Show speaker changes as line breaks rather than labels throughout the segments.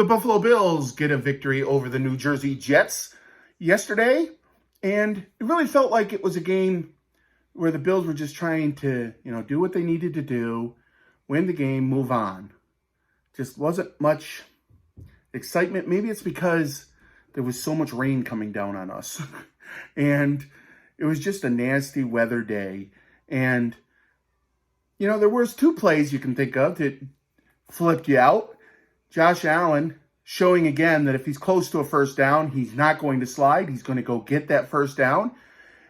The Buffalo Bills get a victory over the New Jersey Jets yesterday, and it really felt like it was a game where the Bills were just trying to, do what they needed to do, win the game, move on. Just wasn't much excitement. Maybe it's because there was so much rain coming down on us. And it was just a nasty weather day. And, there was two plays you can think of that flipped you out. Josh Allen showing again that if he's close to a first down, he's not going to slide. He's going to go get that first down.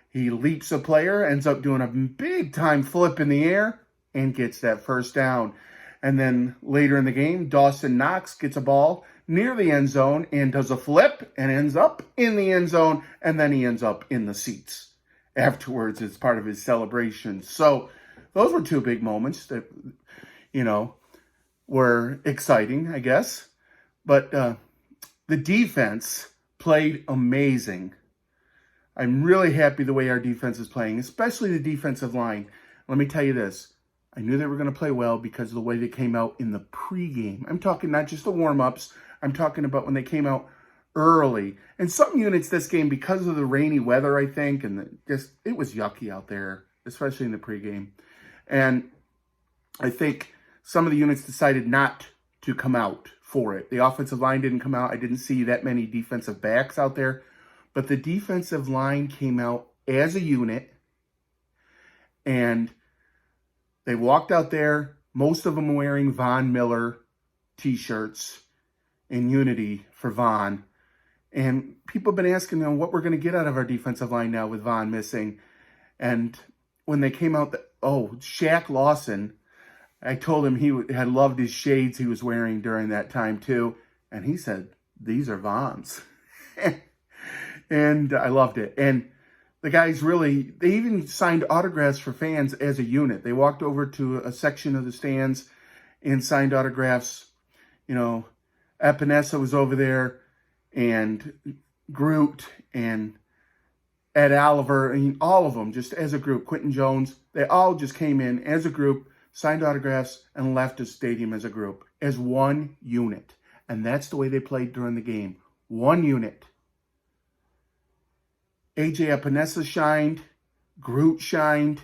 He leaps a player, ends up doing a big-time flip in the air, and gets that first down. And then later in the game, Dawson Knox gets a ball near the end zone and does a flip and ends up in the end zone, and then he ends up in the seats afterwards as part of his celebration. So those were two big moments that, were exciting, I guess. But the defense played amazing. I'm really happy the way our defense is playing, especially the defensive line. Let me tell you this. I knew they were going to play well because of the way they came out in the pregame. I'm talking not just the warm-ups. I'm talking about when they came out early. And some units this game, because of the rainy weather, I think, and it was yucky out there, especially in the pregame. And I think some of the units decided not to come out for it. The offensive line didn't come out. I didn't see that many defensive backs out there. But the defensive line came out as a unit, and they walked out there, most of them wearing Von Miller t-shirts in unity for Von. And people have been asking them what we're going to get out of our defensive line now with Von missing. And when they came out, Shaq Lawson, I told him he had loved his shades he was wearing during that time too. And he said, these are Von's. And I loved it. And the guys they even signed autographs for fans as a unit. They walked over to a section of the stands and signed autographs. Epinesa was over there, and Groot and Ed Oliver, and all of them just as a group, Quentin Jones, they all just came in as a group, signed autographs, and left the stadium as a group, as one unit. And that's the way they played during the game. One unit. A.J. Epinesa shined, Groot shined,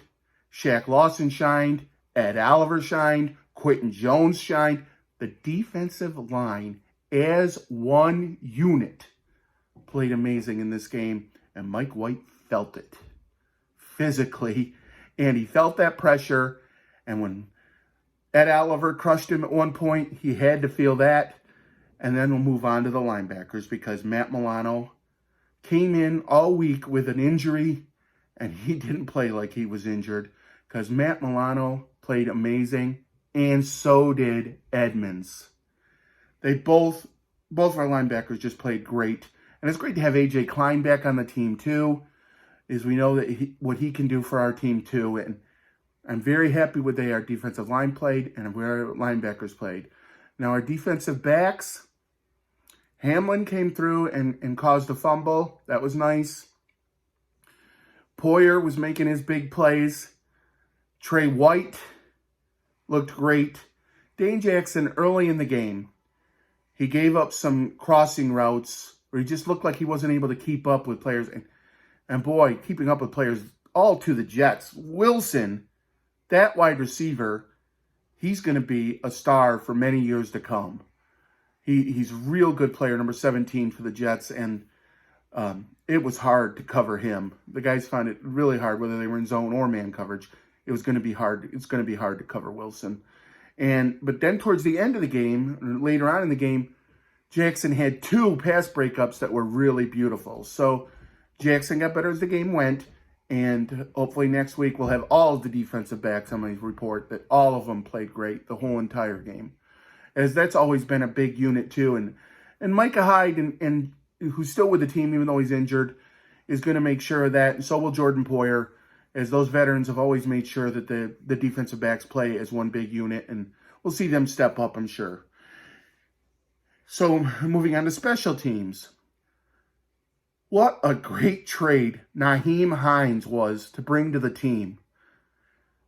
Shaq Lawson shined, Ed Oliver shined, Quentin Jones shined. The defensive line, as one unit, played amazing in this game, and Mike White felt it physically, and he felt that pressure. And when Ed Oliver crushed him at one point, he had to feel that. And then we'll move on to the linebackers, because Matt Milano came in all week with an injury, and he didn't play like he was injured, because Matt Milano played amazing, and so did Edmonds. They both our linebackers just played great. And it's great to have A.J. Klein back on the team too, as we know that what he can do for our team too. And I'm very happy with the way our defensive line played and where our linebackers played. Now our defensive backs, Hamlin came through and caused a fumble. That was nice. Poyer was making his big plays. Trey White looked great. Dane Jackson, early in the game, he gave up some crossing routes where he just looked like he wasn't able to keep up with players. And boy, keeping up with players all to the Jets. Wilson, that wide receiver, he's going to be a star for many years to come. He's a real good player, number 17 for the Jets, and it was hard to cover him. The guys found it really hard, whether they were in zone or man coverage. It was going to be hard. It's going to be hard to cover Wilson. But then towards the end of the game, or later on in the game, Jackson had two pass breakups that were really beautiful. So Jackson got better as the game went, and hopefully next week we'll have all of the defensive backs on my report that all of them played great the whole entire game, as that's always been a big unit too. And Micah Hyde, and who's still with the team even though he's injured, is going to make sure of that, and so will Jordan Poyer, as those veterans have always made sure that the defensive backs play as one big unit, and we'll see them step up, I'm sure. So moving on to special teams. What a great trade Nyheim Hines was to bring to the team.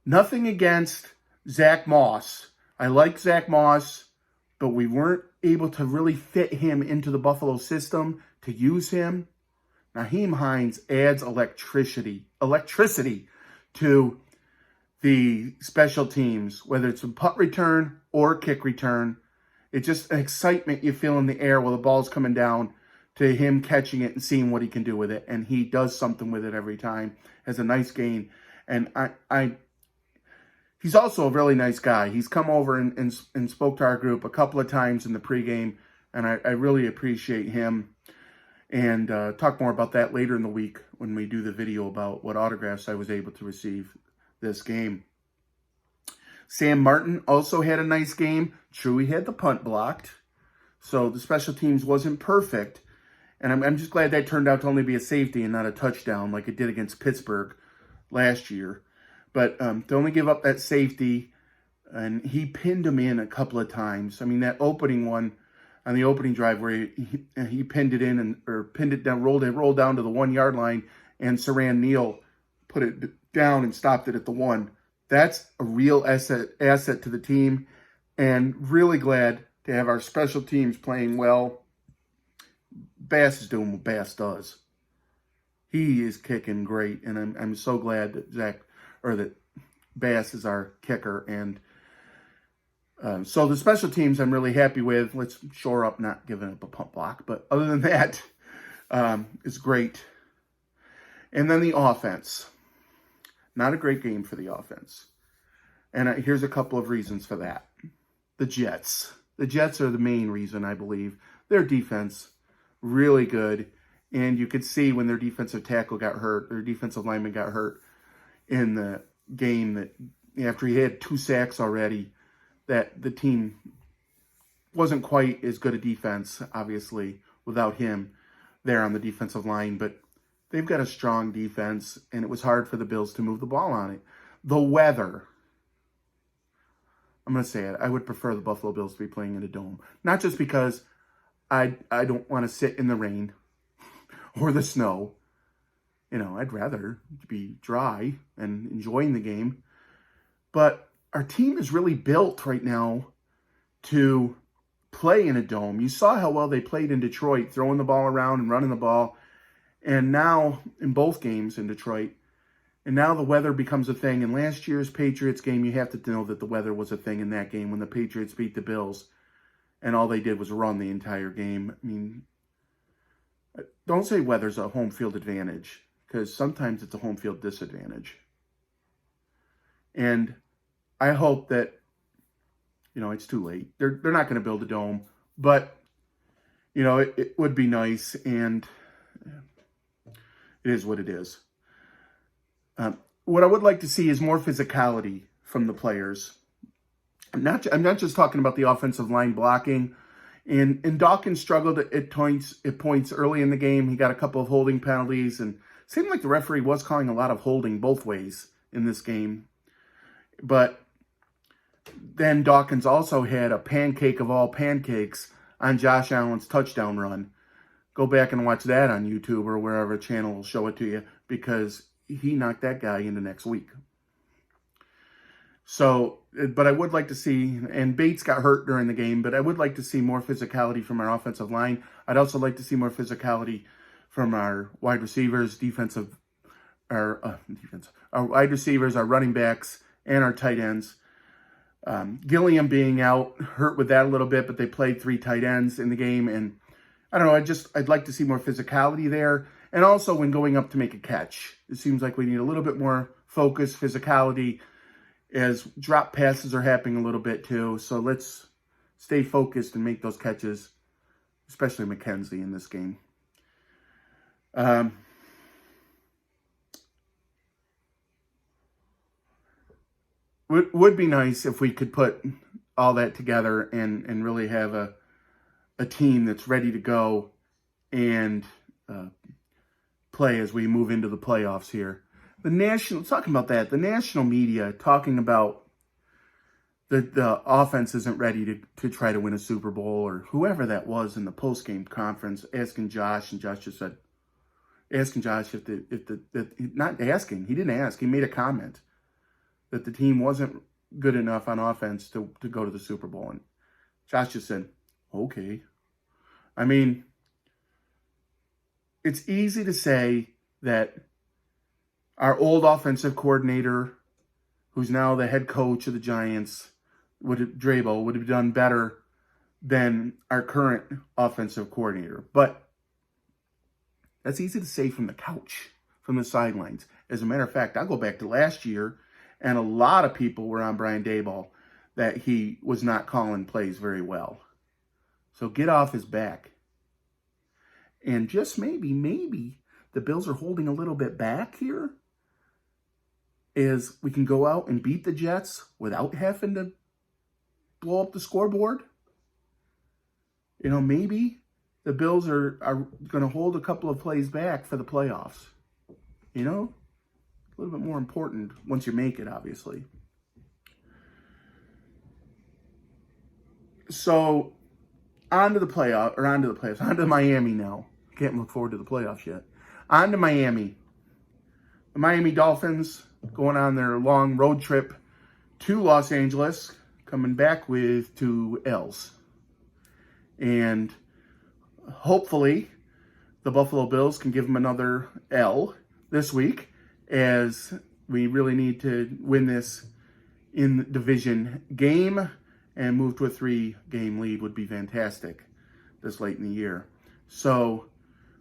Nothing against Zach Moss. I like Zach Moss, but we weren't able to really fit him into the Buffalo system to use him. Nyheim Hines adds electricity to the special teams, whether it's a punt return or a kick return. It's just an excitement you feel in the air while the ball's coming down to him catching it and seeing what he can do with it. And he does something with it every time. Has a nice gain. And he's also a really nice guy. He's come over and spoke to our group a couple of times in the pregame, and I really appreciate him. And talk more about that later in the week when we do the video about what autographs I was able to receive this game. Sam Martin also had a nice game. True, he had the punt blocked, so the special teams wasn't perfect. And I'm just glad that turned out to only be a safety and not a touchdown like it did against Pittsburgh last year. But to only give up that safety, and he pinned him in a couple of times. I mean, that opening one on the opening drive where he pinned it in or pinned it down, rolled down to the 1 yard line, and Siran Neal put it down and stopped it at the 1. That's a real asset to the team, and really glad to have our special teams playing well. Bass is doing what Bass does. He is kicking great, and I'm so glad that Bass is our kicker. And so the special teams I'm really happy with. Let's shore up not giving up a punt block, but other than that, it's great. And then the offense. Not a great game for the offense. And here's a couple of reasons for that. The Jets. The Jets are the main reason, I believe. Their defense, really good. And you could see when their defensive tackle got hurt, their defensive lineman got hurt in the game, that after he had 2 sacks already, that the team wasn't quite as good a defense, obviously, without him there on the defensive line. But they've got a strong defense, and it was hard for the Bills to move the ball on it. The weather. I'm going to say it. I would prefer the Buffalo Bills to be playing in a dome. Not just because I don't want to sit in the rain or the snow. You know, I'd rather be dry and enjoying the game. But our team is really built right now to play in a dome. You saw how well they played in Detroit, throwing the ball around and running the ball. And now, in both games in Detroit, and now the weather becomes a thing. In last year's Patriots game, you have to know that the weather was a thing in that game when the Patriots beat the Bills. And all they did was run the entire game. I mean, don't say weather's a home field advantage, because sometimes it's a home field disadvantage. And I hope that, you know, it's too late. They're not going to build a dome. But, you know, it would be nice, and it is what it is. What I would like to see is more physicality from the players. I'm not just talking about the offensive line blocking. And Dawkins struggled at points early in the game. He got a couple of holding penalties, and it seemed like the referee was calling a lot of holding both ways in this game. But then Dawkins also had a pancake of all pancakes on Josh Allen's touchdown run. Go back and watch that on YouTube or wherever channel will show it to you, because he knocked that guy into next week. So, but I would like to see, and Bates got hurt during the game, but I would like to see more physicality from our offensive line. I'd also like to see more physicality from our wide receivers, our wide receivers, our running backs, and our tight ends. Gilliam being out hurt with that a little bit, but they played 3 tight ends in the game, and I don't know, I'd like to see more physicality there. And also when going up to make a catch, it seems like we need a little bit more focus, physicality, as drop passes are happening a little bit too. So let's stay focused and make those catches, especially McKenzie in this game. Would be nice if we could put all that together and really have a team that's ready to go and play as we move into the playoffs here. Talking about that, the national media talking about the offense isn't ready to try to win a Super Bowl, or whoever that was in the post-game conference asking Josh, and Josh just said, asking Josh he didn't ask, he made a comment that the team wasn't good enough on offense to go to the Super Bowl. And Josh just said, okay. I mean, it's easy to say that our old offensive coordinator, who's now the head coach of the Giants, Drabo, would have done better than our current offensive coordinator. But that's easy to say from the couch, from the sidelines. As a matter of fact, I'll go back to last year, and a lot of people were on Brian Daboll that he was not calling plays very well. So get off his back. And just maybe the Bills are holding a little bit back here, is we can go out and beat the Jets without having to blow up the scoreboard. You know, maybe the Bills are going to hold a couple of plays back for the playoffs. You know, a little bit more important once you make it, obviously. So, on to Miami now. Can't look forward to the playoffs yet. On to Miami. The Miami Dolphins going on their long road trip to Los Angeles, coming back with 2 L's. And hopefully the Buffalo Bills can give them another L this week, as we really need to win this in the division game, and move to a 3-game lead would be fantastic this late in the year. So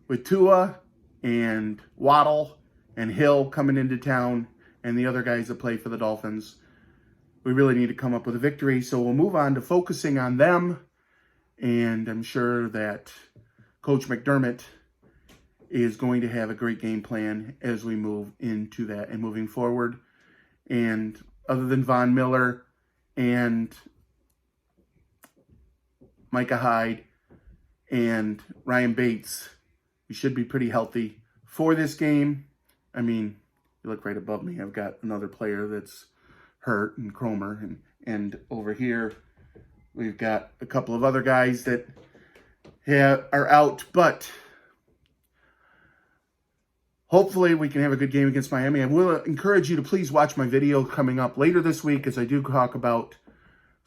with Tua and Waddle and Hill coming into town and the other guys that play for the Dolphins, we really need to come up with a victory. So we'll move on to focusing on them. And I'm sure that Coach McDermott is going to have a great game plan as we move into that and moving forward. And other than Von Miller and Micah Hyde and Ryan Bates, we should be pretty healthy for this game. I mean, you look right above me, I've got another player that's hurt, and Cromer, and over here we've got a couple of other guys that are out, but hopefully we can have a good game against Miami. I will encourage you to please watch my video coming up later this week, as I do talk about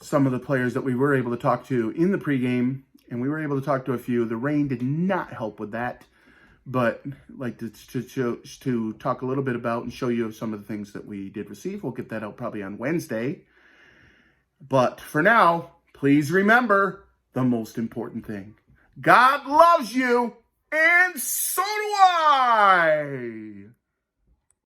some of the players that we were able to talk to in the pregame, and we were able to talk to a few. The rain did not help with that, but I'd like to talk a little bit about and show you some of the things that we did receive. We'll get that out probably on Wednesday. But for now, please remember the most important thing. God loves you, and so do I.